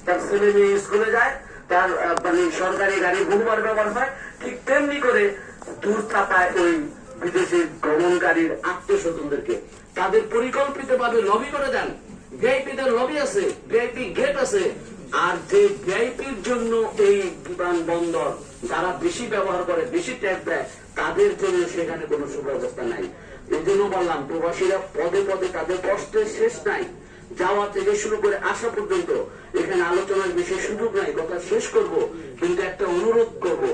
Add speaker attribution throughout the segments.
Speaker 1: তার ছেলে মেয়ে স্কুলে যায়, তার মানে সরকারি গাড়ি বহুবার ব্যবহার হয়, ঠিক তেমনি করে দূর থাকায় ওই বিদেশি ভ্রমণকারীর আত্মীয় স্বজনদেরকে তাদের পরিকল্পিত ভাবে লবি করে দেন। ভিআইপিদের লবি আছে, ভিআইপি গেট আছে, আর যে ভিআইপির জন্য এই বিমানবন্দর যারা বেশি ব্যবহার করে, বেশি ট্যাক্স দেয়, তাদের জন্য সেখানে কোনো সুব্যবস্থা নাই। এই জন্য বললাম, প্রবাসীরা পদে পদে তাদের কষ্টের শেষ নাই, যাওয়া থেকে শুরু করে আসা পর্যন্ত। এখানে আলোচনার বিশেষ সুযোগ নাই, কথা শেষ করব, কিন্তু একটা অনুরোধ করব,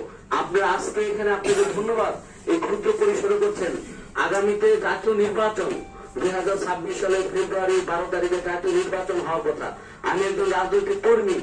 Speaker 1: আপনারা আজকে এখানে আপনাদের ধন্যবাদ, এই ক্ষুদ্র পরিসরে করছেন। আগামীতে জাতীয় নির্বাচন 2026 সালের ফেব্রুয়ারি 12 তারিখে জাতীয় নির্বাচন হওয়ার কথা। আমি একজন রাজনৈতিক কর্মী,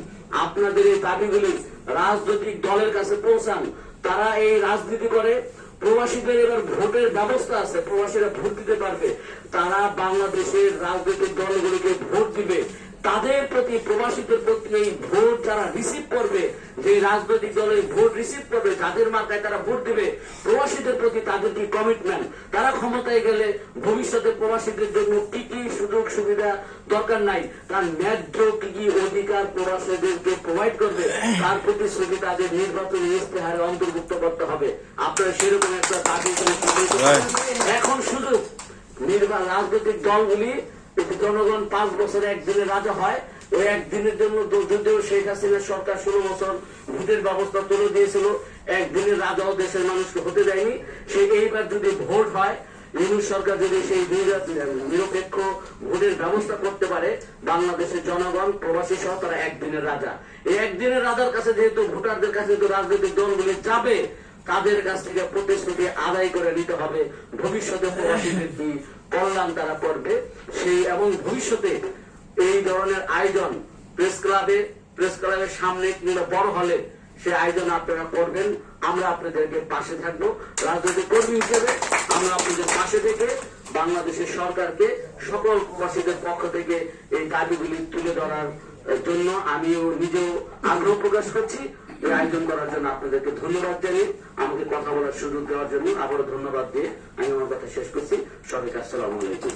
Speaker 1: আপনাদের এই দাবিগুলি রাজনৈতিক দলের কাছে পৌঁছান। তারা এই রাজনীতি করে, প্রবাসীদের এবার ভোটের ব্যবস্থা আছে, প্রবাসীরা ভোট দিতে পারবে, তারা বাংলাদেশের রাজনৈতিক দলগুলিকে ভোট দিবে। তাদের প্রতি, প্রবাসীদের প্রতি এই ভোট যারা রিসিভ করবে, যে রাজনৈতিক দলের ভোট রিসিভ করবে, যাদের মার্কায় তারা ভোট দিবে, প্রবাসীদের প্রতি তাদের কি কমিটমেন্ট, তারা ক্ষমতায় গেলে ভবিষ্যতে প্রবাসীদের জন্য কি কি সুযোগ সুবিধা দরকার নাই, তার ন্যায্য কি কি অধিকার প্রবাসীদেরকে প্রোভাইড করবে, তার প্রতিশ্রুতি তাদের নির্বাচনী ইস্তেহারে অন্তর্ভুক্ত করতে হবে। আপনারা সেরকম একটা দাবি এখন সুযোগ রাজনৈতিক দলগুলি, জনগণ 5 বছরে একদিনের রাজা হয়, ওই একদিনের জন্য যদিও শেখ হাসিনার সরকার 16 বছর ভোটের ব্যবস্থা তুলে দিয়েছিল, একদিনের রাজাও দেশের মানুষকে হতে দেয়নি। সেই এইবার যদি ভোট হয়, ইউনূস সরকার যদি সেই নিরপেক্ষ ভোটের ব্যবস্থা করতে পারে, বাংলাদেশের জনগণ প্রবাসী সহ তারা একদিনের রাজা। এই একদিনের রাজার কাছে যেহেতু ভোটারদের কাছে যেহেতু রাজনৈতিক দলগুলি যাবে, তাদের কাছ থেকে প্রতিশ্রুতি আদায় করে নিতে হবে, ভবিষ্যতে প্রবাসীদের কি কল্যাণ তারা করবে সেই, এবং ভবিষ্যতে এই ধরনের আয়োজন প্রেস ক্লাবের সামনে কিংবা বড় হলে সে আয়োজন আপনারা করবেন। আমরা আপনাদেরকে পাশে থাকবো, রাজনৈতিক কর্মী হিসেবে আমরা আপনাদের পাশে থেকে বাংলাদেশের সরকারকে সকল প্রবাসীদের পক্ষ থেকে এই দাবিগুলি তুলে ধরার জন্য আমিও নিজেও আগ্রহ প্রকাশ করছি। এই আয়োজন করার জন্য আপনাদেরকে ধন্যবাদ জানিয়ে, আমাকে কথা বলার সুযোগ দেওয়ার জন্য আবারও ধন্যবাদ দিয়ে আমি আমার কথা শেষ করছি। সবাইকে আসসালামু আলাইকুম।